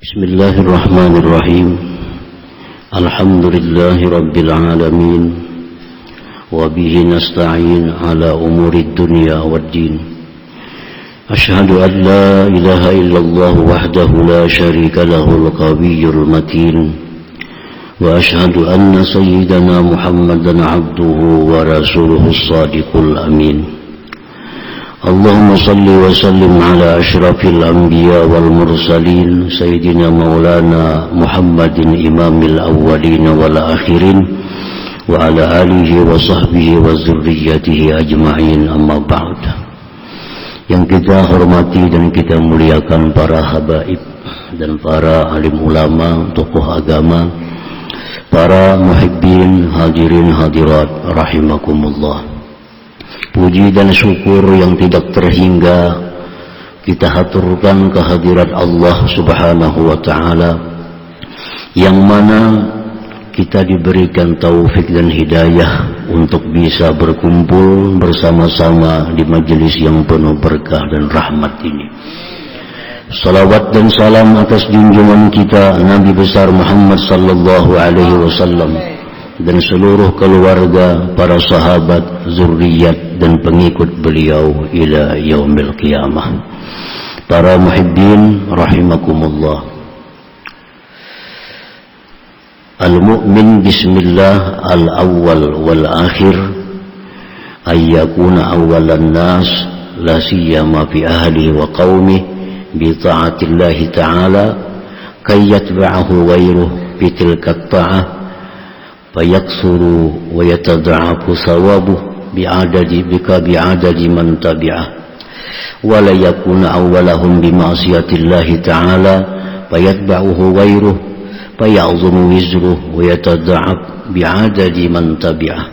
Bismillahirrahmanirrahim. Alhamdulillahi rabbil alamin. Wa bihi nasta'in ala umurid dunya waddin. Ashhadu an la ilaha illallah wahdahu la syarika lahul qawiyyul matin. Wa ashhadu anna sayyidana Muhammadan abduhu wa rasuluhus sadiqul amin. Allahumma salli wa sallim ala ashrafil anbiya wal mursalin sayyidina maulana Muhammadin imamil awwalin wal akhirin wa ala alihi wa sahbihi wa zurriyyatihi ajma'in, amma ba'd. Yang kita hormati dan kita muliakan para habaib dan para alim ulama, tokoh agama, para muhibbin, hadirin hadirat rahimakumullah. Puji dan syukur yang tidak terhingga kita haturkan kehadirat Allah subhanahu wa ta'ala, yang mana kita diberikan taufik dan hidayah untuk bisa berkumpul bersama-sama di majelis yang penuh berkah dan rahmat ini. Salawat dan salam atas junjungan kita Nabi besar Muhammad sallallahu alaihi wasallam dan seluruh keluarga, para sahabat, zurriyat dan pengikut beliau ila yaumil qiyamah. Para muhibbin rahimakumullah. Al-mu'min bismillah al-awwal wal akhir ay yakuna awwalan nas la siyama fi ahli wa qaumi bi ta'atillahi ta'ala kay yatba'ahu ghayruhu bi tilka ta'ah fayaksuru wa yatada'afu sawabuh bi'adadi man tabi'ah wa la yakuna awwalahum bima'siyatillahi ta'ala fayatba'uhu ghayruh faya'zumu wizruh wa yatada'af bi'adadi man tabi'ah.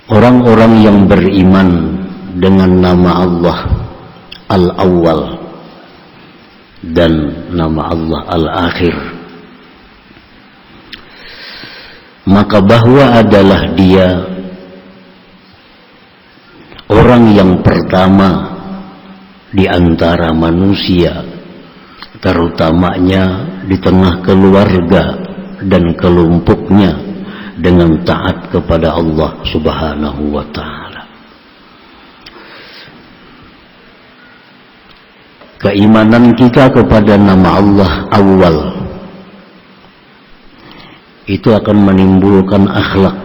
Orang-orang yang beriman dengan nama Allah Al-Awwal dan nama Allah Al-Akhir, maka bahwa adalah dia orang yang pertama di antara manusia, terutamanya di tengah keluarga dan kelompoknya, dengan taat kepada Allah subhanahu wa ta'ala. Keimanan kita kepada nama Allah Awal itu akan menimbulkan akhlak,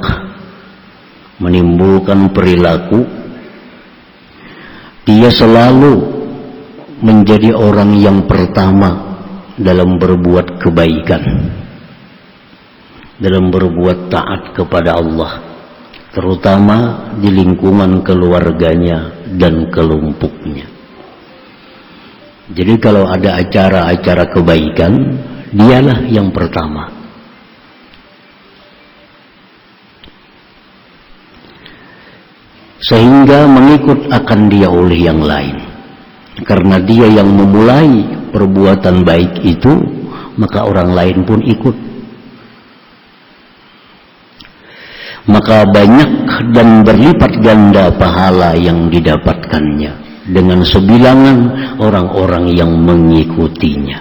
menimbulkan perilaku. Dia selalu menjadi orang yang pertama dalam berbuat kebaikan, dalam berbuat taat kepada Allah, terutama di lingkungan keluarganya dan kelompoknya. Jadi kalau ada acara-acara kebaikan, dialah yang pertama. Sehingga mengikut akan dia oleh yang lain. Karena dia yang memulai perbuatan baik itu, maka orang lain pun ikut. Maka banyak dan berlipat ganda pahala yang didapatkannya dengan sebilangan orang-orang yang mengikutinya.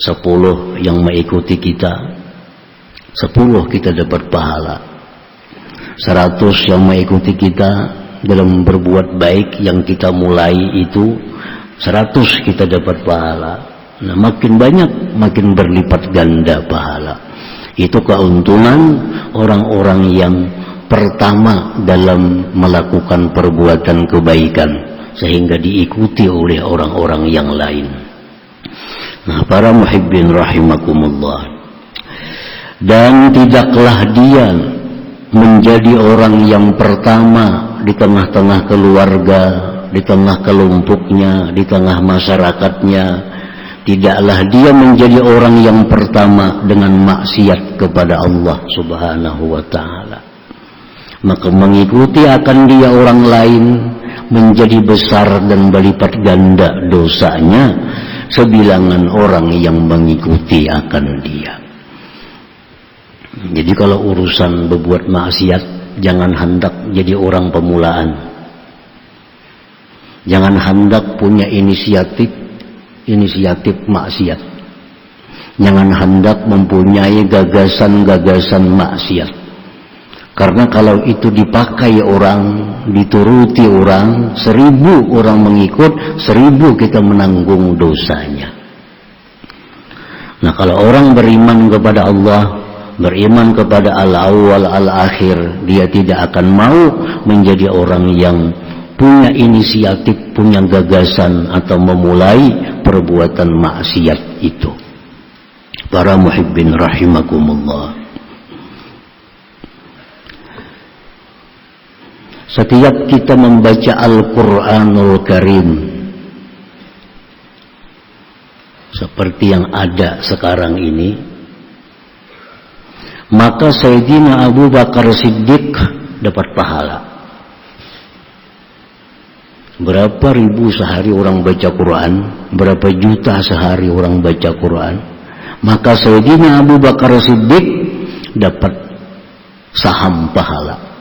10 yang mengikuti kita, 10 kita dapat pahala. 100 yang mengikuti kita dalam berbuat baik yang kita mulai itu, 100 kita dapat pahala. Nah, makin banyak makin berlipat ganda pahala. Itu keuntungan orang-orang yang pertama dalam melakukan perbuatan kebaikan, sehingga diikuti oleh orang-orang yang lain. Nah, para muhibbin rahimakumullah, dan tidaklah dia menjadi orang yang pertama di tengah-tengah keluarga, di tengah kelompoknya, di tengah masyarakatnya. Tidaklah dia menjadi orang yang pertama dengan maksiat kepada Allah subhanahu wa ta'ala. Maka mengikuti akan dia orang lain menjadi besar dan berlipat ganda dosanya sebilangan orang yang mengikuti akan dia. Jadi kalau urusan berbuat maksiat, jangan hendak jadi orang pemulaan. Jangan hendak punya inisiatif maksiat. Jangan hendak mempunyai gagasan-gagasan maksiat. Karena kalau itu dipakai orang, dituruti orang, 1000 orang mengikut, 1000 kita menanggung dosanya. Nah, kalau orang beriman kepada Allah, beriman kepada al-awwal al-akhir, dia tidak akan mau menjadi orang yang punya inisiatif, punya gagasan atau memulai perbuatan maksiat itu. Para muhibbin rahimakumullah. Setiap kita membaca Al-Quranul Karim seperti yang ada sekarang ini, maka Sayyidina Abu Bakar Siddiq dapat pahala. Berapa ribu sehari orang baca Quran, berapa juta sehari orang baca Quran, maka Sayyidina Abu Bakar Siddiq dapat saham pahala.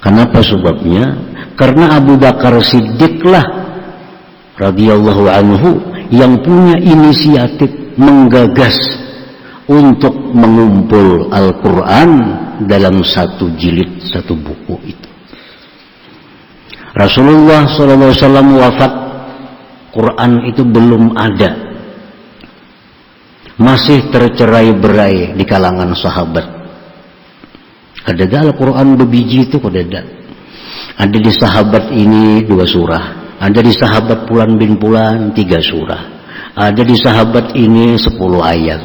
Kenapa sebabnya? Karena Abu Bakar Siddiqlah radhiyallahu anhu yang punya inisiatif menggagas untuk mengumpul Al-Quran dalam satu jilid, satu buku itu. Rasulullah SAW wafat, Quran itu belum ada, masih tercerai-berai di kalangan sahabat. Ada Al-Quran berbiji itu, ada di sahabat ini 2 surah, ada di sahabat Fulan bin Fulan 3 surah, ada di sahabat ini 10 ayat,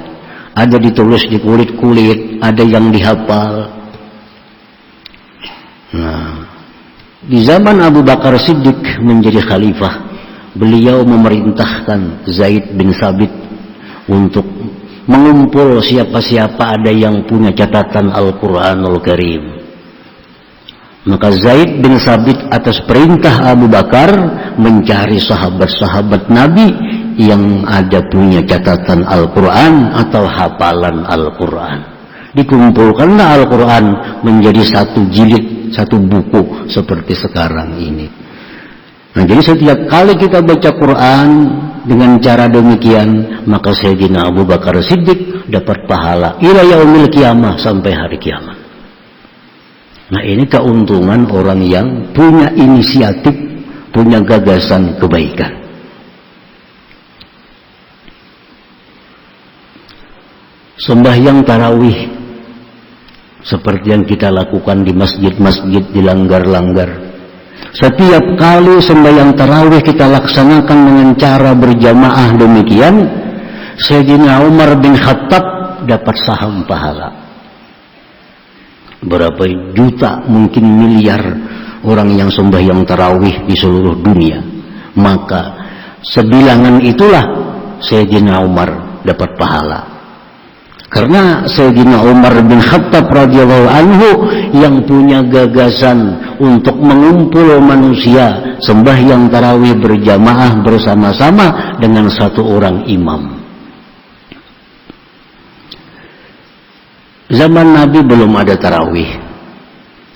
ada ditulis di kulit-kulit, ada yang dihafal. Nah, di zaman Abu Bakar Siddiq menjadi khalifah, beliau memerintahkan Zaid bin Sabit untuk mengumpul siapa-siapa ada yang punya catatan Al-Quranul Karim. Maka Zaid bin Sabit atas perintah Abu Bakar mencari sahabat-sahabat Nabi yang ada punya catatan Al-Quran atau hafalan Al-Quran. Dikumpulkanlah Al-Quran menjadi satu jilid, satu buku seperti sekarang ini. Nah, jadi setiap kali kita baca Quran dengan cara demikian, maka Sayyidina Abu Bakar Siddiq dapat pahala ila yaumil qiyamah, sampai hari kiamat. Nah, ini keuntungan orang yang punya inisiatif, punya gagasan kebaikan. Sembahyang tarawih seperti yang kita lakukan di masjid-masjid, di langgar-langgar. Setiap kali sembahyang tarawih kita laksanakan dengan cara berjamaah demikian, Sayyidina Umar bin Khattab dapat saham pahala. Berapa juta, mungkin miliar orang yang sembahyang tarawih di seluruh dunia, maka sebilangan itulah Sayyidina Umar dapat pahala. Karena Sayyidina Umar bin Khattab radhiyallahu anhu yang punya gagasan untuk mengumpul manusia sembahyang tarawih berjamaah bersama-sama dengan satu orang imam. Zaman Nabi belum ada tarawih.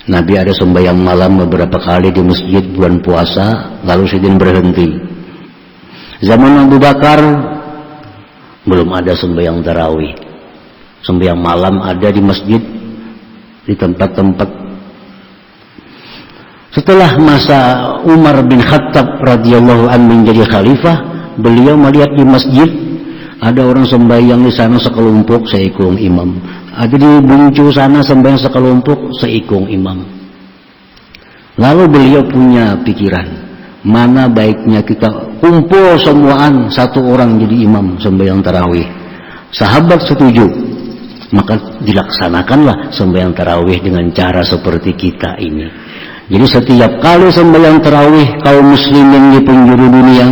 Nabi ada sembahyang malam beberapa kali di masjid bulan puasa, lalu Sayyidina berhenti. Zaman Abu Bakar belum ada sembahyang tarawih. Sembahyang malam ada di masjid, di tempat-tempat. Setelah masa Umar bin Khattab radhiyallahu anhu menjadi khalifah, beliau melihat di masjid ada orang sembahyang di sana sekelompok, seikung imam. Ada di buncu sana sembahyang sekelompok, seikung imam. Lalu beliau punya pikiran, mana baiknya kita kumpul semuaan satu orang jadi imam sembahyang tarawih. Sahabat setuju, maka dilaksanakanlah sembahyang tarawih dengan cara seperti kita ini. Jadi setiap kali sembahyang tarawih kaum muslimin di penjuru dunia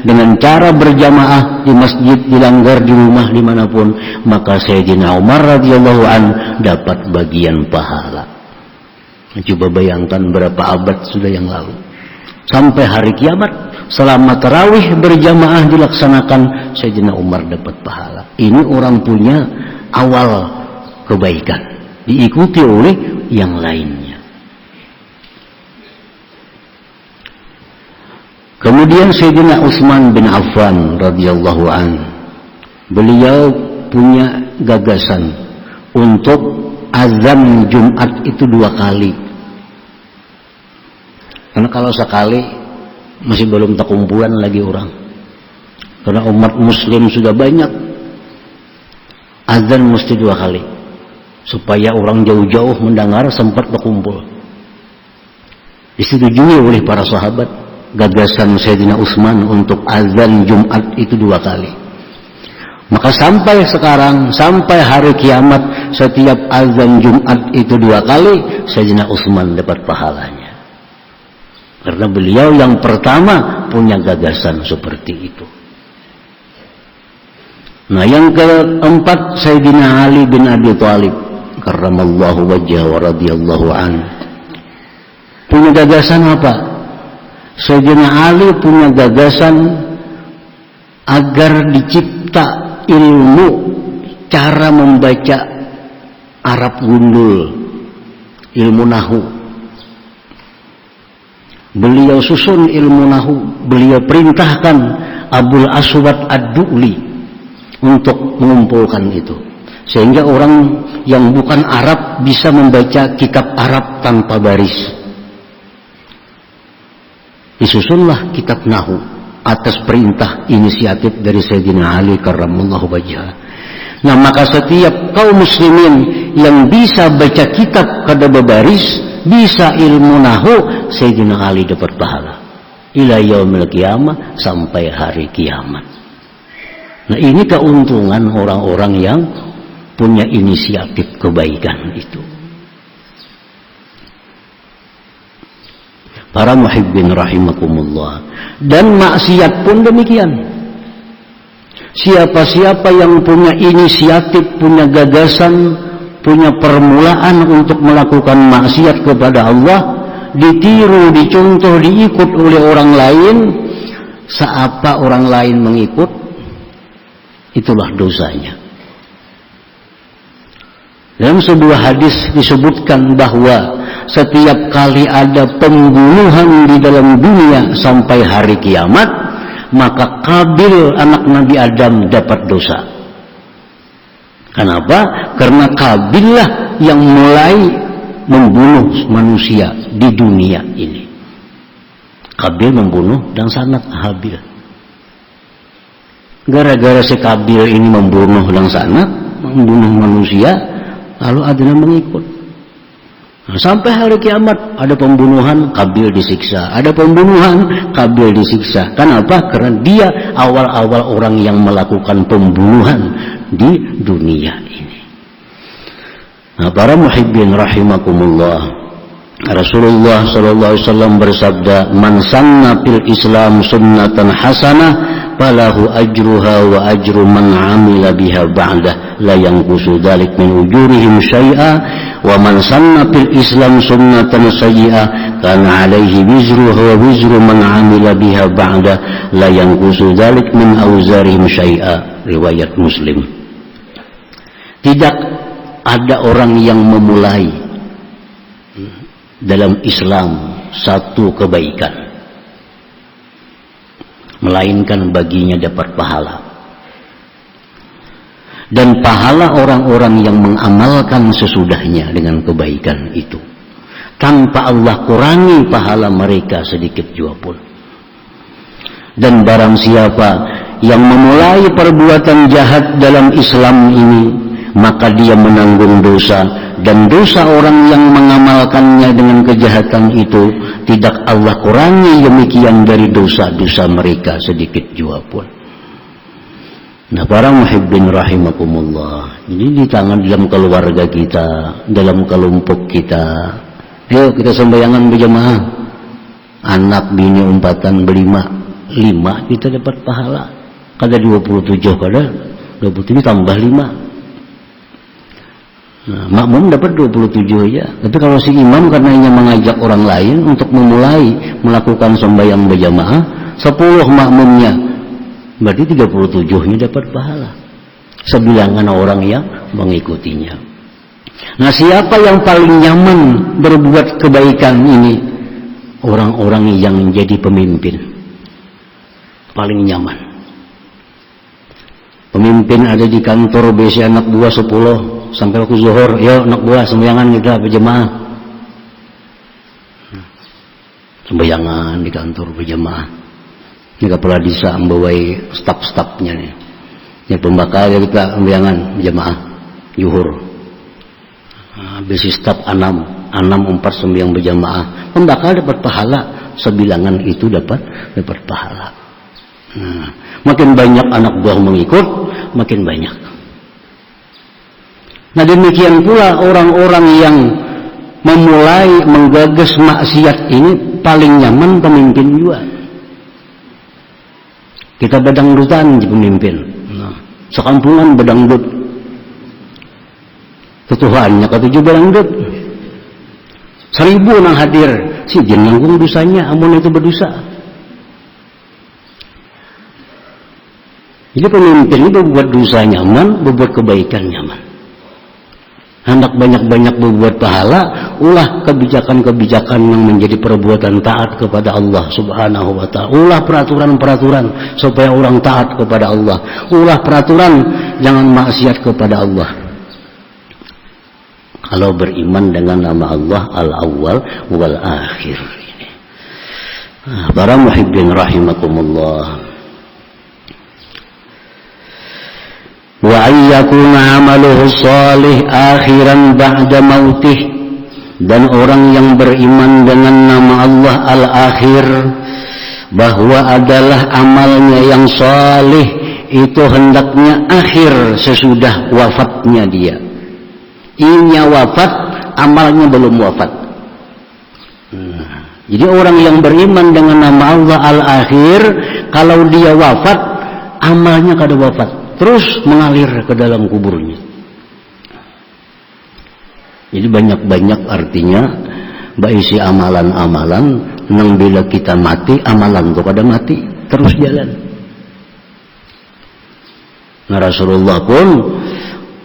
dengan cara berjamaah di masjid, di langgar, di rumah, dimanapun, maka Sayyidina Umar radhiyallahu an dapat bagian pahala. Coba bayangkan berapa abad sudah yang lalu, sampai hari kiamat selama tarawih berjamaah dilaksanakan, Sayyidina Umar dapat pahala. Ini orang punya awal kebaikan, diikuti oleh yang lainnya. Kemudian Sayyidina Utsman bin Affan radhiyallahu an, beliau punya gagasan untuk azan Jumat itu 2 kali. Karena kalau sekali masih belum terkumpulan lagi orang. Karena umat muslim sudah banyak, azan mesti 2 kali supaya orang jauh-jauh mendengar sempat berkumpul. Disetujui oleh para sahabat gagasan Sayyidina Utsman untuk azan Jumat itu 2 kali. Maka sampai sekarang, sampai hari kiamat, setiap azan Jumat itu 2 kali, Sayyidina Utsman dapat pahalanya. Karena beliau yang pertama punya gagasan seperti itu. Nah, yang keempat Sayyidina Ali bin Abi Thalib karramallahu wajhahu wa radhiyallahu an. Punya gagasan apa? Sayyidina Ali punya gagasan agar dicipta ilmu cara membaca Arab gundul, ilmu nahu. Beliau susun ilmu nahu, beliau perintahkan Abul Aswad Ad-Du'li untuk mengumpulkan itu, sehingga orang yang bukan Arab bisa membaca kitab Arab tanpa baris. Disusunlah kitab nahu atas perintah inisiatif dari Sayyidina Ali karramallahu wajhah. Nah, maka setiap kaum muslimin yang bisa baca kitab kada baris, bisa ilmu nahu, Sayyidina Ali dapat pahala ila yaumil qiyamah, sampai hari kiamat. Nah, ini keuntungan orang-orang yang punya inisiatif kebaikan itu. Para muhibbin rahimakumullah. Dan maksiat pun demikian. Siapa-siapa yang punya inisiatif, punya gagasan, punya permulaan untuk melakukan maksiat kepada Allah, ditiru, dicontoh, diikut oleh orang lain, seapa orang lain mengikut, itulah dosanya. Dalam sebuah hadis disebutkan bahwa setiap kali ada pembunuhan di dalam dunia sampai hari kiamat, maka Qabil anak Nabi Adam dapat dosa. Kenapa? Karena Qabil lah yang mulai membunuh manusia di dunia ini. Qabil membunuh dan sanak Habil. Gara-gara si Qabil ini membunuh dan sanak, membunuh manusia, lalu ada yang mengikut. Nah, sampai hari kiamat ada pembunuhan, Qabil disiksa. Ada pembunuhan, Qabil disiksa. Kenapa? Karena dia awal-awal orang yang melakukan pembunuhan di dunia ini. Nah, para muhibbin rahimakumullah, Rasulullah sallallahu alaihi wasallam bersabda, "Man sanna fil Islam sunnatan hasanah falahu ajruha wa ajru man 'amila biha ba'dah la yanqusu dzalik min ujurihim syai'a wa man sanna fil Islam sunnatan sayyi'ah kana 'alaihi wizruha wa wizru man 'amila biha ba'dah la yanqusu dzalik min auzarihim syai'a." Riwayat Muslim. Tidak ada orang yang memulai dalam Islam satu kebaikan melainkan baginya dapat pahala, dan pahala orang-orang yang mengamalkan sesudahnya dengan kebaikan itu tanpa Allah kurangi pahala mereka sedikit jua pun. Dan barang siapa yang memulai perbuatan jahat dalam Islam ini, maka dia menanggung dosa, dan dosa orang yang mengamalkannya dengan kejahatan itu tidak Allah kurangi demikian dari dosa-dosa mereka sedikit jua pun. Nah, para muhibbin rahimakumullah, ini di tangan dalam keluarga kita, dalam kelompok kita. Ayo kita sembayangan berjamaah, anak bini umpatan berlima, 5 kita dapat pahala. Kada 27, kada 27 tambah 5. Nah, makmum dapat 27 aja. Tapi kalau si imam karenanya mengajak orang lain untuk memulai melakukan sembahyang berjamaah, 10 makmumnya, berarti 37-nya dapat pahala. Sebilangan orang yang mengikutinya. Nah, siapa yang paling nyaman berbuat kebaikan ini? Orang-orang yang menjadi pemimpin. paling nyaman. Pemimpin ada di kantor, biasa anak buah 10 sampai waktu zuhur, yuk anak buah sembayangan kita berjamaah. Sembayangan di kantor berjamaah. Ini kepala desa membawai staf-stafnya nih. Ini pembakal kita sembayangan berjamaah zuhur. Habis staf 6 4 sembahyang berjamaah. Pembakal dapat pahala, sebilangan itu dapat pahala. Nah, makin banyak anak buah mengikut, makin banyak. Nah demikian pula orang-orang yang memulai menggagas maksiat ini paling nyaman pemimpin juga. Kita bedangdutan di pemimpin. Nah, sekampungan bedangdut. Ketuhaannya ketujuh bedangdut. 1000 nang hadir, si jin nanggung dosanya, amun itu berdosa. Jadi pemimpin itu berbuat dosa nyaman, berbuat kebaikan nyaman. Hendak banyak-banyak berbuat pahala, ulah kebijakan-kebijakan yang menjadi perbuatan taat kepada Allah Subhanahu wa ta'ala. Ulah peraturan-peraturan supaya orang taat kepada Allah. Ulah peraturan jangan maksiat kepada Allah. Kalau beriman dengan nama Allah Al-Awwal wal Akhir ini. Para muhibbin rahimakumullah. Wa ayyakuna amaluhu salih akhiran ba'da mautih, dan orang yang beriman dengan nama Allah Al-Akhir bahwa adalah amalnya yang salih itu hendaknya akhir sesudah wafatnya dia. Inya wafat, amalnya belum wafat. Jadi orang yang beriman dengan nama Allah Al-Akhir, kalau dia wafat, amalnya kada wafat, terus mengalir ke dalam kuburnya. Jadi banyak-banyak artinya baisi amalan-amalan nang bila kita mati, amalan itu pada mati terus jalan. Nah Rasulullah pun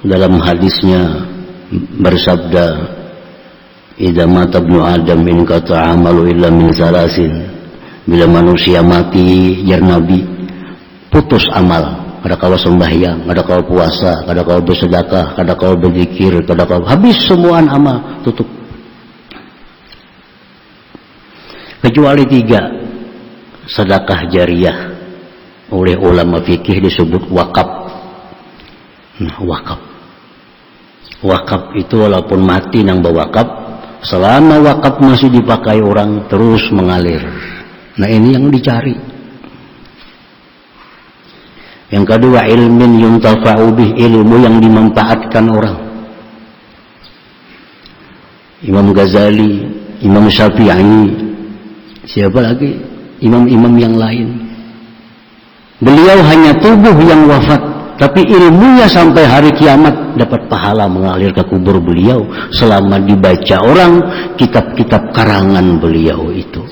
dalam hadisnya bersabda, idza mata ibnu adam in qata'a amalu illa min salasin. Bila manusia mati, jar Nabi, putus amal. Kada kau sembahyang, kada kau puasa, kada kau bersedekah, kada kau berzikir, kada kau habis semuaan amal, tutup. Kecuali 3, sedekah jariyah. Oleh ulama fikih disebut wakaf. Nah, wakaf. Wakaf itu walaupun mati nang bewakaf, selama wakaf masih dipakai orang terus mengalir. Nah ini yang dicari. Yang kedua, ilmin yuntafa'u bih, ilmu yang dimanfaatkan orang. Imam Ghazali, Imam Syafi'i, siapa lagi? Imam-imam yang lain. Beliau hanya tubuh yang wafat, tapi ilmunya sampai hari kiamat dapat pahala mengalir ke kubur beliau selama dibaca orang kitab-kitab karangan beliau itu.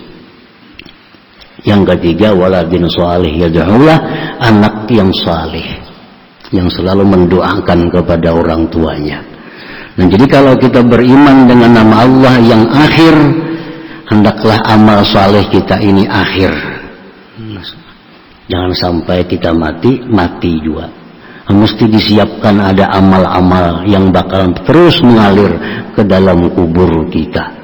Yang ketiga, waladin salih yad'ulah, anak yang salih yang selalu mendoakan kepada orang tuanya. Dan jadi kalau kita beriman dengan nama Allah yang akhir, hendaklah amal saleh kita ini akhir. Jangan sampai kita mati juga. Mesti disiapkan ada amal-amal yang bakal terus mengalir ke dalam kubur kita.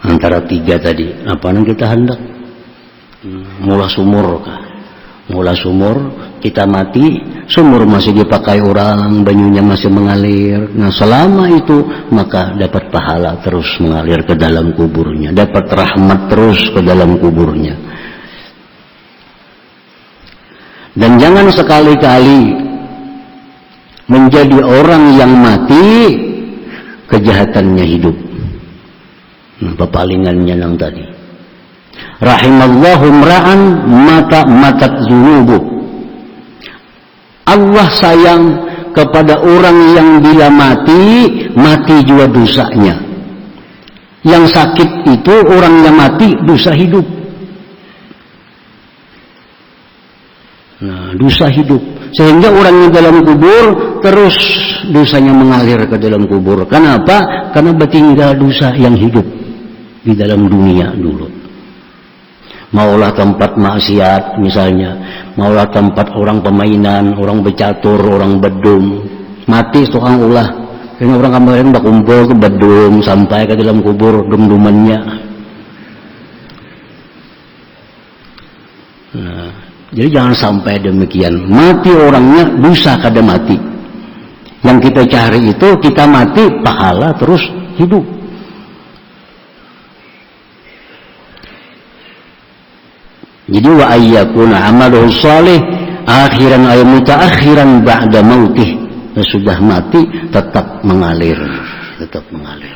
Antara 3 tadi, apa yang kita hendak? Mula sumur kah? Mula sumur, kita mati, sumur masih dipakai orang, banyunya masih mengalir. Nah selama itu maka dapat pahala terus mengalir ke dalam kuburnya, dapat rahmat terus ke dalam kuburnya. Dan jangan sekali-kali menjadi orang yang mati kejahatannya hidup. Nah, pepalingannya yang tadi. Rahimallahu mra'an matat zunubu. Allah sayang kepada orang yang bila mati juga dosanya. Yang sakit itu orangnya mati, dosa hidup. Nah, dosa hidup. Sehingga orang yang dalam kubur terus dosanya mengalir ke dalam kubur. Kenapa? Karena bertinggal dosa yang hidup di dalam dunia dulu. maulah tempat maksiat misalnya, maulah tempat orang pemainan, orang bercatur, orang bedum, mati tukang ulah. Ini orang kemarin berkumpul ke bedum sampai ke dalam kubur dum-dumannya. Nah, jadi jangan sampai demikian. Mati orangnya, dosa kada mati. Yang kita cari itu kita mati, pahala terus hidup. Jadi wa ayyakuna amaluhu shalih akhiran ay mutaakhiran ba'da mautih. Sudah mati tetap mengalir, tetap mengalir.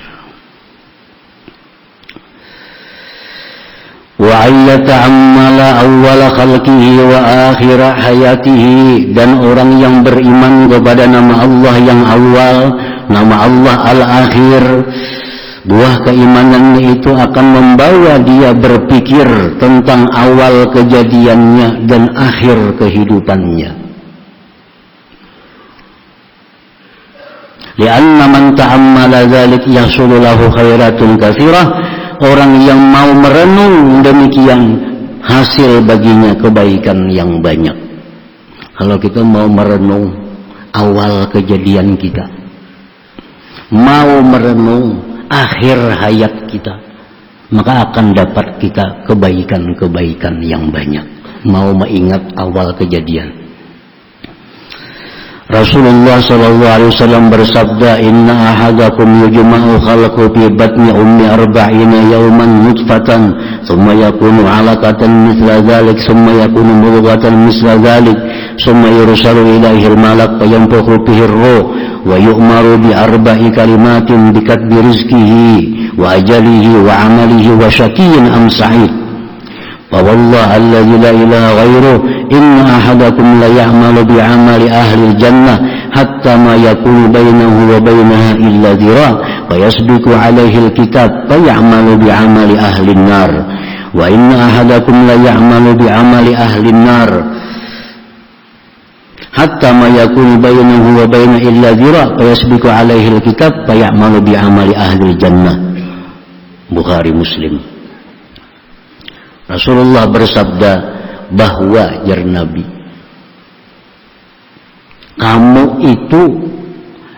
Wa ayyata'ammala awwala khalqihi wa akhira hayatihi, dan orang yang beriman kepada nama Allah yang awal, nama Allah al-akhir, buah keimanannya itu akan membawa dia berpikir tentang awal kejadiannya dan akhir kehidupannya. Lianna man ta'ammala dzalik yahsulu lahu khairatun katsirah. Orang yang mau merenung demikian, hasil baginya kebaikan yang banyak. Kalau kita mau merenung awal kejadian kita, mau merenung akhir hayat kita, maka akan dapat kita kebaikan-kebaikan yang banyak. Mau mengingat awal kejadian. Rasulullah sallallahu alaihi wasallam bersabda, "Inna ahadakum yujma'u khalqu fi batni ummi 40 yawman nutfatan, thumma yakunu 'alaqatan mithla dhalik, thumma yakunu mudghatan mithla dhalik, thumma yursalu ilaihi al-malak fayanfukhu fihi ar-ruh wa yu'maru bi 4 kalimatin bi katbi rizqihi wa ajalihi wa 'amalihi wa syaqiyyin am sa'id. Fawallah alladzi la ilaha ghairuh inna ahadakum la ya'malu bi'amali ahli jannah hatta ma yakunu bainahu wa bainaha illa dhira' fa yasbiqu 'alaihi al-kitab fa ya'malu bi'amali ahli an-nar wa inna ahadakum la ya'malu bi'amali ahli an-nar hatta ma yakunu bainahu wa bainaha illa dhira' fa yasbiqu 'alaihi al-kitab fa ya'malu bi'amali ahli jannah." Bukhari Muslim. Rasulullah bersabda bahwa jar Nabi, kamu itu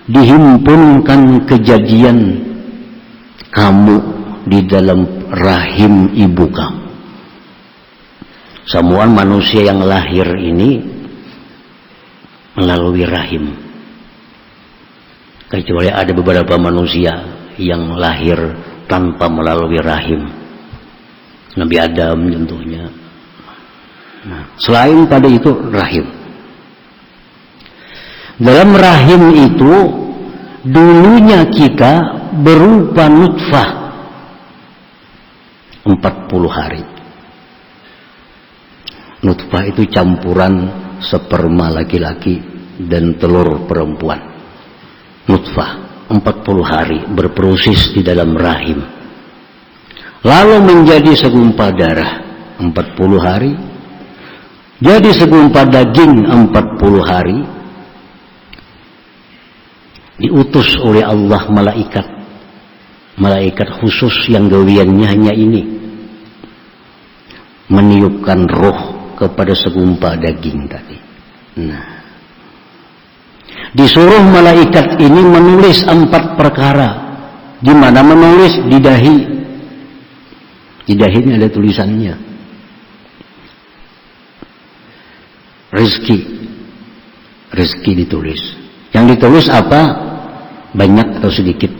dihimpunkan kejadian kamu di dalam rahim ibu kamu. Semua manusia yang lahir ini melalui rahim, kecuali ada beberapa manusia yang lahir tanpa melalui rahim. Nabi Adam contohnya. Nah, selain pada itu rahim. Dalam rahim itu dulunya kita berupa nutfah 40 hari. Nutfah itu campuran sperma laki-laki dan telur perempuan. Nutfah 40 hari berproses di dalam rahim. Lalu menjadi segumpal darah 40 hari, jadi segumpal daging 40 hari, diutus oleh Allah malaikat khusus yang gawiannya hanya ini, meniupkan roh kepada segumpal daging tadi. Nah, disuruh malaikat ini menulis 4 perkara. Di mana menulis? Di dahi. Di dahinya ada tulisannya. Rezeki ditulis. Yang ditulis apa? Banyak atau sedikit?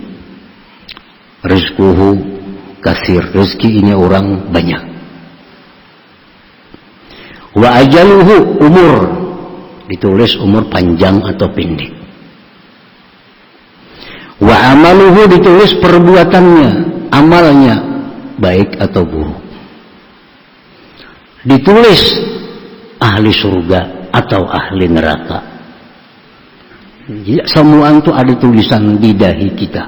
Rizquhu kasir. Rezeki ini orang banyak. Wa ajaluhu umur. Ditulis umur panjang atau pendek. Wa amaluhu ditulis perbuatannya, amalnya baik atau buruk. Ditulis ahli surga atau ahli neraka. Jadi semua itu ada tulisan di dahi kita.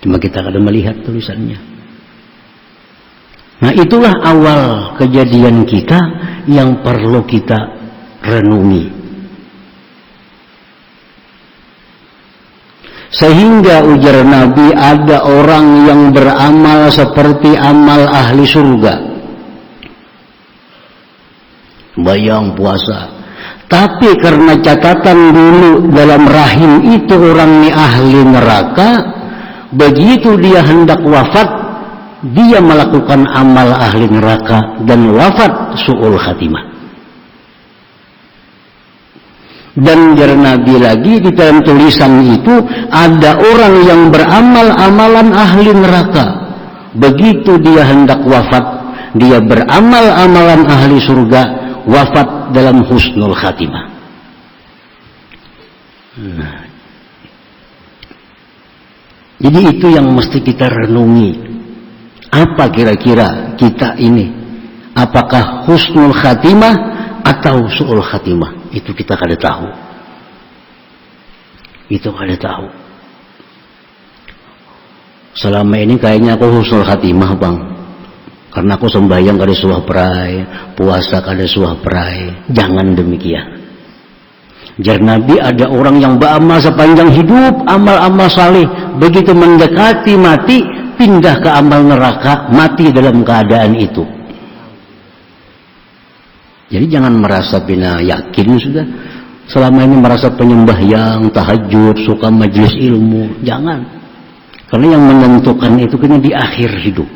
Cuma kita kadang melihat tulisannya. Nah, itulah awal kejadian kita yang perlu kita renungi. Sehingga ujar Nabi, ada orang yang beramal seperti amal ahli surga. sembahyang, puasa. Tapi karena catatan dulu dalam rahim itu orang ini ahli neraka, begitu dia hendak wafat, dia melakukan amal ahli neraka dan wafat su'ul khatimah. Dan dari Nabi lagi di dalam tulisan itu ada orang yang beramal amalan ahli neraka. Begitu dia hendak wafat, dia beramal amalan ahli surga, wafat dalam husnul khatimah. Jadi itu yang mesti kita renungi. Apa kira-kira kita ini? Apakah husnul khatimah atau su'ul khatimah? Itu kita kada tahu. Itu kada tahu. Selama ini kayaknya aku husnul khatimah, Bang. Karena aku sembahyang kada suah perai, puasa kada suah perai. Jangan demikian. Jar Nabi, ada orang yang beramal sepanjang hidup, amal-amal saleh, begitu mendekati mati, pindah ke amal neraka, mati dalam keadaan itu. Jadi jangan merasa bina yakin sudah. Selama ini merasa penyembahyang, tahajud, suka majelis ilmu. Jangan. Karena yang menentukan itu kena di akhir hidup.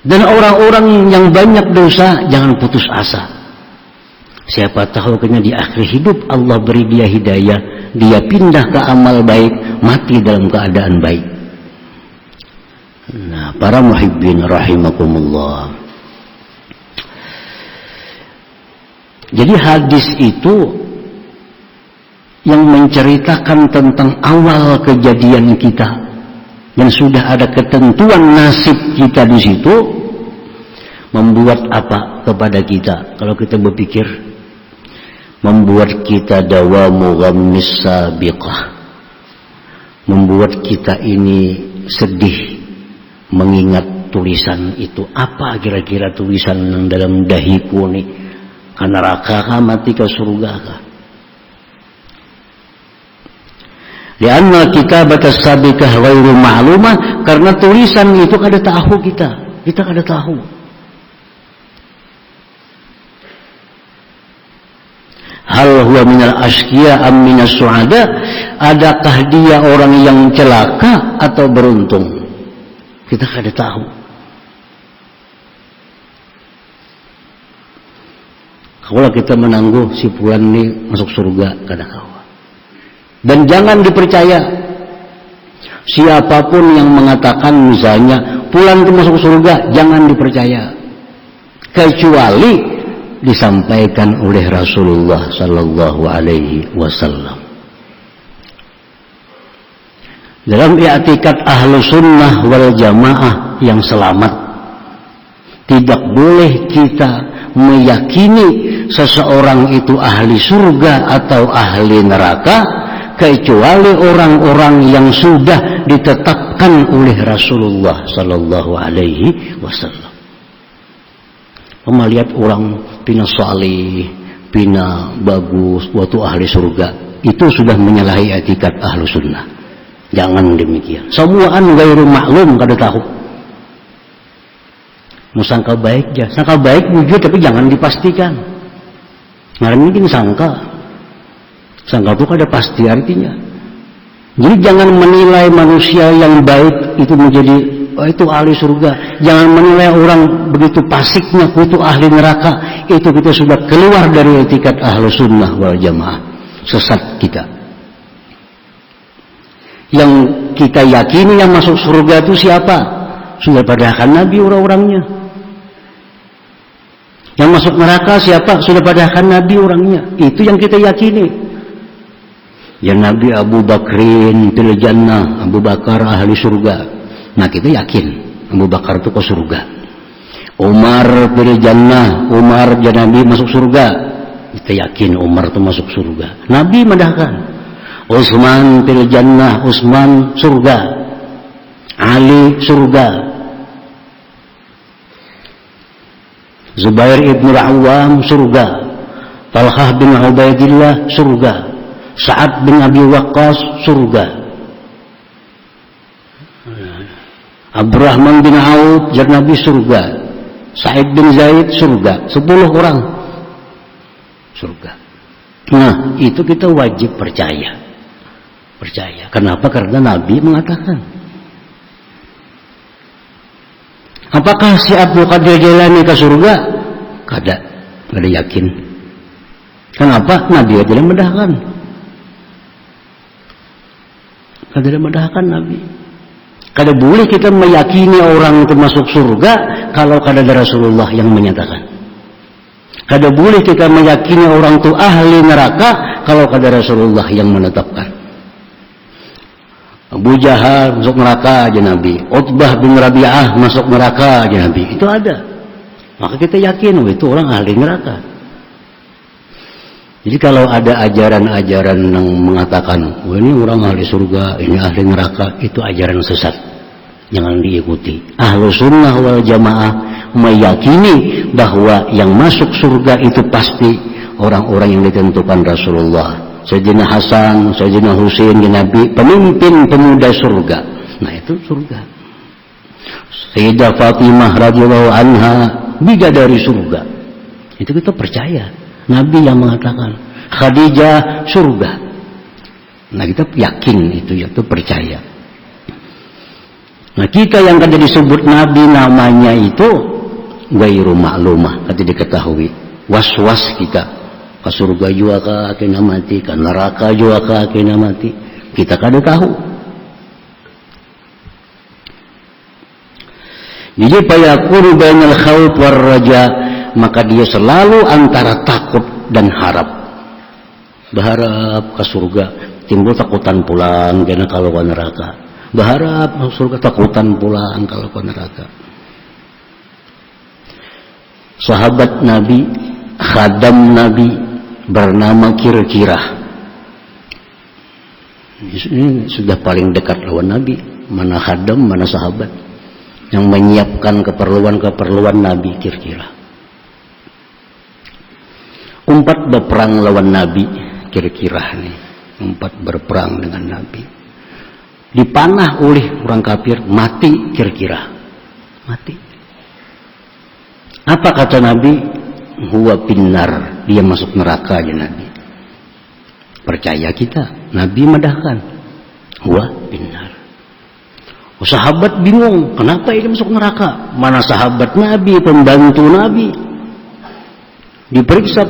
Dan orang-orang yang banyak dosa, jangan putus asa. Siapa tahu kena di akhir hidup Allah beri dia hidayah. Dia pindah ke amal baik, mati dalam keadaan baik. Nah, para muhibbin rahimakumullah. Jadi hadis itu yang menceritakan tentang awal kejadian kita, yang sudah ada ketentuan nasib kita di situ, membuat apa kepada kita? Kalau kita berpikir, membuat kita dawamu ghammis sabiqah, membuat kita ini sedih mengingat tulisan itu. Apa kira-kira tulisan yang dalam dahiku nih? Ke neraka kah, mati ke surga kah? Lianna kitabat as-sabiqah ghairu ma'lumah, karena tulisan itu kada tahu kita kada tahu. Hal huwa minal ashqiya am minas su'ada, adakah dia orang yang celaka atau beruntung? Kita kada tahu. Kalau kita menangguh si fulan ini masuk surga, kada tahu. Dan jangan dipercaya siapapun yang mengatakan misalnya fulan itu masuk surga, jangan dipercaya. Kecuali disampaikan oleh Rasulullah sallallahu alaihi wasallam. Dalam i'tikad ahlu sunnah wal jamaah yang selamat, tidak boleh kita meyakini seseorang itu ahli surga atau ahli neraka kecuali orang-orang yang sudah ditetapkan oleh Rasulullah sallallahu alaihi wasallam. Melihat orang pina salih, pina bagus, waktu ahli surga, itu sudah menyalahi etikat ahlu sunnah. Jangan demikian. Semuaan gairu maklum kada tahu. Mau sangka baik ya, sangka baik wujud tapi jangan dipastikan. Ngaran ini sangka itu kada pasti artinya. Jadi jangan menilai manusia yang baik itu menjadi itu ahli surga. Jangan menilai orang begitu pasiknya itu ahli neraka. Itu kita sudah keluar dari etikat ahlu sunnah wal jamaah. Sesat kita. Yang kita yakini yang masuk surga itu siapa? Sudah padahkan Nabi orang-orangnya. Yang masuk neraka siapa? Sudah padahkan Nabi orangnya. Itu yang kita yakini. Ya Nabi Abu Bakrin fil jannah, Abu Bakar ahli surga. Nah kita yakin Abu Bakar itu ke surga. Umar fil jannah, Umar ya Nabi masuk surga. Kita yakin Umar itu masuk surga. Nabi madahkan. Utsman fil jannah, Utsman surga. Ali surga. Zubair ibn Awam surga. Talhah bin Ubaidillah surga. Sa'ad bin Abi Waqqas surga. Abdurrahman bin Auf jar Nabi surga. Sa'id bin Zaid surga, 10 orang surga. Nah, itu kita wajib percaya. Kenapa? Karena Nabi mengatakan. Apakah si Abdul Qadir Jailani ke surga? Kada yakin. Kenapa? Nabi aja yang mendahkan. Kada mendahkan Nabi. Kada boleh kita meyakini orang itu masuk surga kalau kada ada Rasulullah yang menyatakan. Kada boleh kita meyakini orang itu ahli neraka kalau kada Rasulullah yang menetapkan. Abu Jahal masuk neraka aja Nabi. Utbah bin Rabi'ah masuk neraka aja Nabi. Itu ada. Maka kita yakin itu orang ahli neraka. Jadi kalau ada ajaran-ajaran yang mengatakan, ini orang ahli surga, ini ahli neraka, itu ajaran sesat. Jangan diikuti. Ahlus sunnah wal jamaah meyakini bahwa yang masuk surga itu pasti orang-orang yang ditentukan Rasulullah. Sayyidina Hasan, Sayyidina Husain, Nabi, pemimpin pemuda surga. Nah itu surga. Sayyidah Fatimah radhiyallahu anha, bidadari surga. Itu kita percaya. Nabi yang mengatakan. Khadijah surga. Nah kita yakin itu percaya. Nah kita yang kada disebut Nabi namanya itu gairu maklumah, kada diketahui. Was-was kita. Ke surga juga kena mati, ke neraka juga kena mati. Kita kada tahu. Jadi fayakunu bainal khauf war raja, maka dia selalu antara takut dan harap. Berharap ke surga, timbul takutan pulang karena kalau ke neraka. Berharap ke surga, takutan pulang kalau ke neraka. Sahabat Nabi, khadam Nabi bernama Kirkirah. Ini sudah paling dekat lawan Nabi. Mana khadam, mana sahabat yang menyiapkan keperluan Nabi Kirkirah. Umpat berperang lawan Nabi Kirkirah nih. Umpat berperang dengan Nabi. Dipanah oleh orang kafir, mati Kirkirah. Mati. Apa kata Nabi? Huwa pinnar, dia masuk neraka aja Nabi. Percaya kita, Nabi medahkan. Huwa pinnar. Sahabat bingung, kenapa ini masuk neraka? Mana sahabat Nabi, pembantu Nabi? Diperiksa.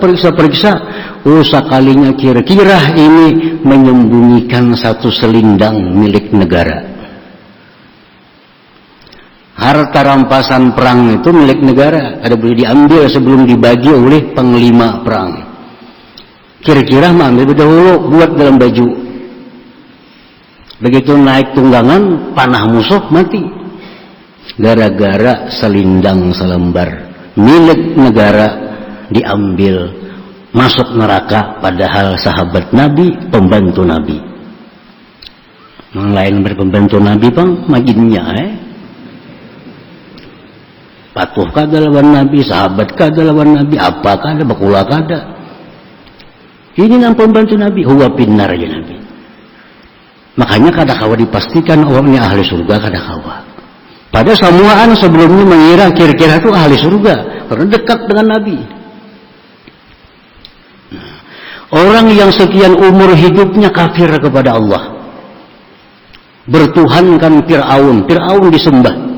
Sekalinya Kirkirah ini menyembunyikan satu selindang milik negara. Harta rampasan perang itu milik negara, ada boleh diambil sebelum dibagi oleh panglima perang. Kirkirah ambil dahulu, buat dalam baju. Begitu naik tunggangan, panah musuh mati. Gara-gara selindang selembar milik negara diambil, masuk neraka, padahal sahabat Nabi, pembantu Nabi. Yang lain berpembantu Nabi bang, majinnya patuh kada lawan Nabi, sahabat kada lawan Nabi, apa kada, bakula kada. Ini yang pembantu Nabi, huwa pinnar aja Nabi. Makanya kada kawa dipastikan orangnya ahli surga, kada kawa. Pada samuaan sebelumnya mengira kira-kira itu ahli surga, karena dekat dengan Nabi. Orang yang sekian umur hidupnya kafir kepada Allah, bertuhankan Fir'aun disembah.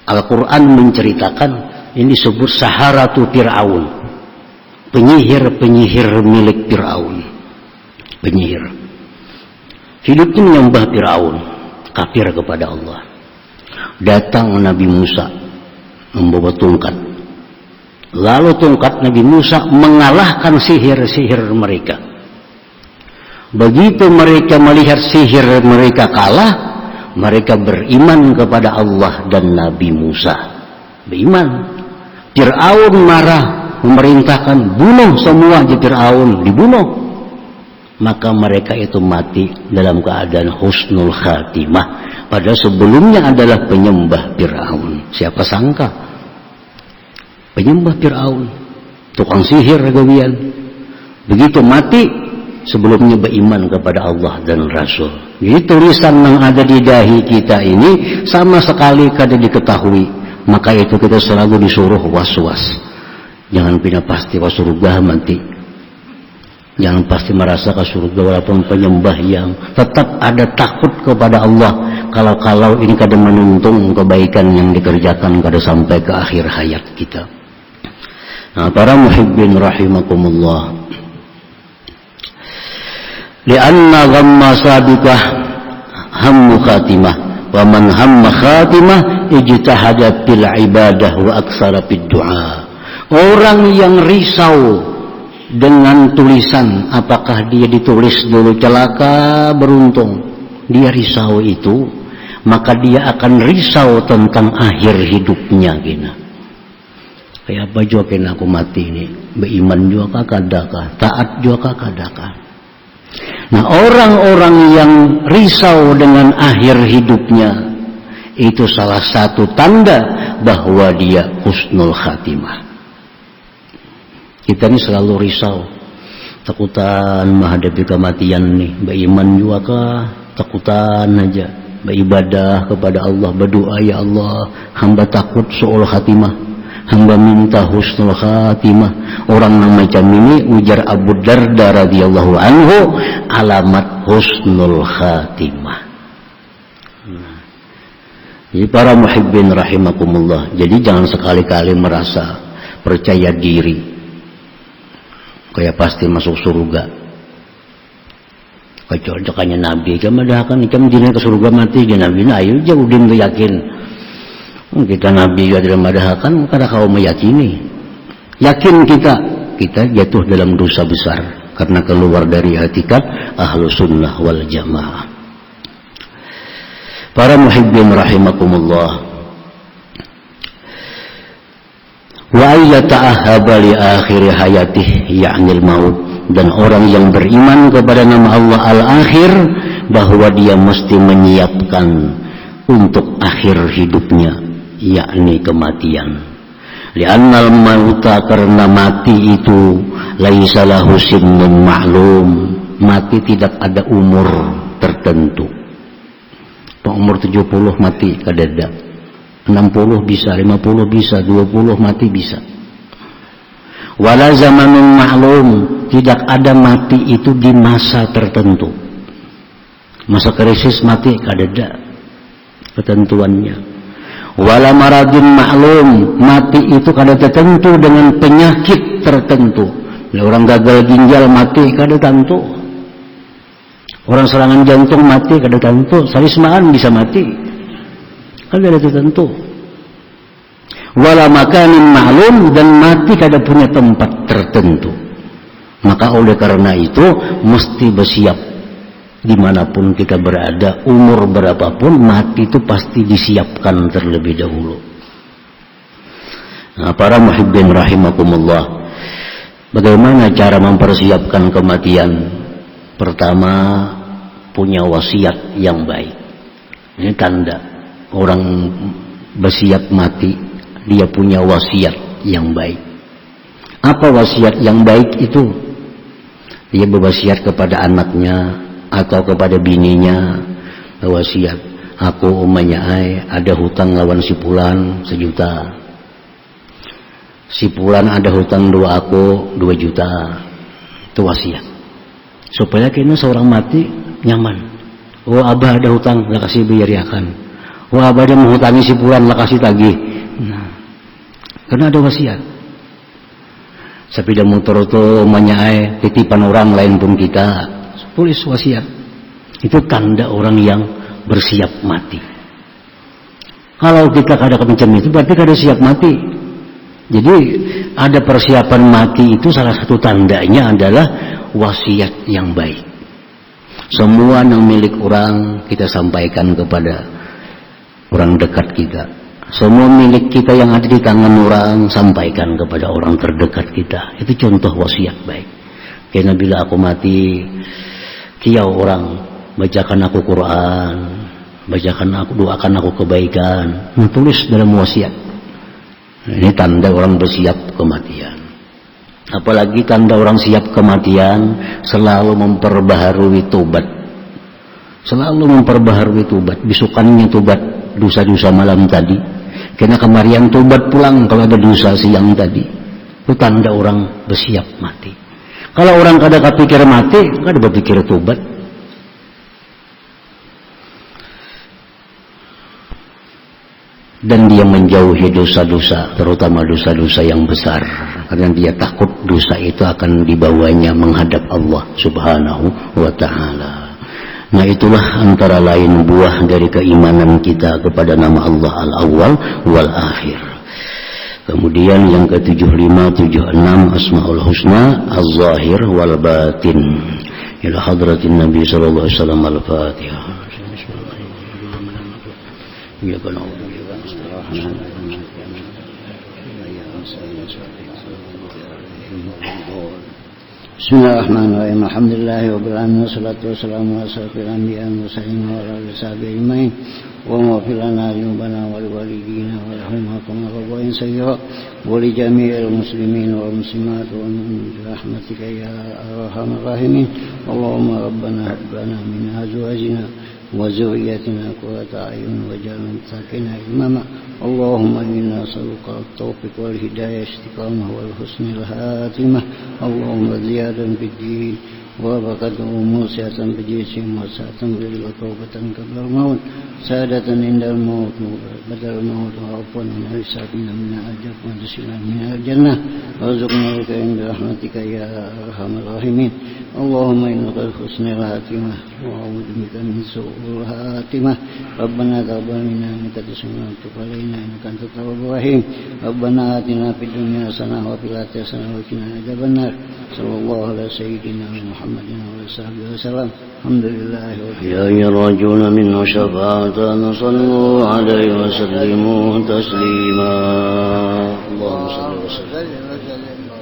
Al-Quran menceritakan ini disebut Saharatu Fir'aun, penyihir milik Fir'aun. Penyihir hidupnya menyembah Fir'aun, kafir kepada Allah. Datang Nabi Musa membawa tongkat, lalu tongkat Nabi Musa mengalahkan sihir-sihir mereka. Begitu mereka melihat sihir mereka kalah, mereka beriman kepada Allah dan Nabi Musa. Beriman. Fir'aun marah, memerintahkan bunuh semua di Fir'aun, dibunuh. Maka mereka itu mati dalam keadaan husnul khatimah. Padahal sebelumnya adalah penyembah Fir'aun. Siapa sangka? Penyembah Fir'aun, tukang sihir gawian. Begitu mati, sebelumnya beriman kepada Allah dan Rasul. Jadi tulisan yang ada di dahi kita ini sama sekali kada diketahui Maka itu kita selalu disuruh was-was. Jangan pindah pasti ke surga nanti. Jangan pasti merasa ke surga walaupun penyembah yang tetap ada takut kepada Allah. Kalau ini kada menuntung kebaikan yang dikerjakan kada sampai ke akhir hayat kita. Nah, para muhibbin rahimakumullah. Lianna ghamma sabiqah hammu khatimah. Wa man hamma khatimah ijtahada fil ibadah wa aksara fid du'a. Orang yang risau dengan tulisan, apakah dia ditulis dulu celaka beruntung, dia risau itu, maka dia akan risau tentang akhir hidupnya gina. Kayak apa juga kena aku mati ini, beriman juga kadakah, taat juga kadakah. Nah, orang-orang yang risau dengan akhir hidupnya itu salah satu tanda bahwa dia husnul khatimah. Kita ini selalu risau, takutan menghadapi kematian nih, beriman juga kah, takutan aja, beribadah kepada Allah, berdoa, ya Allah, hamba takut su'ul khatimah, hamba minta husnul khatimah. Orang yang macam ini, ujar Abu Darda radhiyallahu anhu, alamat husnul khatimah. Jadi para muhibbin rahimakumullah, jadi jangan sekali-kali merasa percaya diri kayak pasti masuk surga. Kecocokannya Nabi, kemadahkan ikam dina ke surga mati di Nabi, ayo jauh din yakin. Kita Nabi juga tidak madahkan, kada kau meyakini. Yakin kita jatuh dalam dosa besar karena keluar dari hakikat ahlu sunnah wal jamaah. Para muhibbin rahimakumullah. Wa ayyata'ahaba li akhir hayatih ya'nil maut, dan orang yang beriman kepada nama Allah al-akhir bahwa dia mesti menyiapkan untuk akhir hidupnya, yakni kematian. Li'annal mauta, karena mati itu laisa lahu sinnun ma'lum, mati tidak ada umur tertentu. Umur 70 mati kadada, 60 bisa, 50 bisa, 20 mati bisa. Wala zamanun ma'lum, tidak ada mati itu di masa tertentu. Masa krisis mati kadada ketentuannya. Wala maradun ma'lum, mati itu kada tertentu dengan penyakit tertentu. Orang gagal ginjal mati kada tentu. Orang serangan jantung mati kada tentu. Sarismaan bisa mati, kada tertentu. Wala makanin ma'lum, dan mati kada punya tempat tertentu. Maka oleh karena itu mesti bersiap dimanapun kita berada, umur berapapun, mati itu pasti disiapkan terlebih dahulu. Nah, para muhibbin rahimakumullah, bagaimana cara mempersiapkan kematian? Pertama, punya wasiat yang baik. Ini tanda orang bersiap mati, dia punya wasiat yang baik. Apa wasiat yang baik itu? Dia berwasiat kepada anaknya atau kepada bininya, berwasiat, aku umanya ada hutang lawan si Fulan 1 juta. Si Fulan ada hutang dua aku 2 juta. Itu wasiat. Supaya kena seorang mati nyaman. Oh, abah ada hutang, lah kasih biariakan. Oh, abah ada menghutangi si Fulan, lah kasih tagih. Nah, karena ada wasiat. Sepeda motor itu umanya titipan orang lain pun kita tulis wasiat. Itu tanda orang yang bersiap mati. Kalau kita kada macam itu berarti kada siap mati. Jadi ada persiapan mati itu salah satu tandanya adalah wasiat yang baik. Semua yang milik orang kita sampaikan kepada orang dekat kita. Semua milik kita yang ada di tangan orang sampaikan kepada orang terdekat kita. Itu contoh wasiat baik. Karena bila aku mati, kiau orang bacakan aku Quran, bacakan aku, doakan aku kebaikan, tulis dalam wasiat. Ini tanda orang bersiap kematian. Apalagi tanda orang siap kematian, selalu memperbaharui tobat. Selalu memperbaharui tobat. Besokannya tobat dosa-dosa malam tadi. Kena kemarian tobat pulang kalau ada dosa siang tadi. Itu tanda orang bersiap mati. Kalau orang kada kepikir mati, kada berpikir tobat. Dan dia menjauhi dosa-dosa, terutama dosa-dosa yang besar. Karena dia takut dosa itu akan dibawanya menghadap Allah Subhanahu wa ta'ala. Nah itulah antara lain buah dari keimanan kita kepada nama Allah Al-Awwal wal-Akhir. Kemudian yang ke-75, 76 Asma'ul Husna Az-Zahir wal-Batin. Ila hadratin Nabi sallallahu alaihi wasallam Al-Fatihah. Bismillahirrahmanirrahim. Alhamdulillahirabbil wassalatu wassalamu ala asyrofil anbiya'i wal mursalin wa ala alihi washabihi ajmain. Wa maghfir lana dzunubana wa liwalidina wa lahum kama rabbayana saghira wa li jami'il muslimin wal muslimat wa bi rahmatika ya arhamar rahimin. Allahumma rabbana hab lana min azwajina wa dhurriyyatina qurrata a'yun waj'alna muttaqina imama. Allahumma inna nas'aluka at-tawfiq wal hidayah istiqamah wal husnul khatimah. Allahumma ziyadatan fid din wa barakatuh musiatan bijisim wa sa'atan bil tawbatan qabla al-maut sadatan indal maut badal maut wa afwan min hisabina min ajab wa tasilan min al-jannah warzuqna laka inda rahmatika ya arhamar rahimin. Allahumma innaka husnul khatimah wa a'udzu bika min su'il khatimah. Rabbana taqabbal minna innaka tasmi'ul du'a innaka antat tawwabur rahim. Rabbana atina fid dunya hasanah wa fil akhirati hasanah wa qina adzabannar. Sallallahu ala sayyidina Muhammadin wa ala sahbihi wasallam. Alhamdulillah. Ya rajuna min syafa'atan sallu alaihi wa sallimu taslima. Allahumma shalli wa sallim.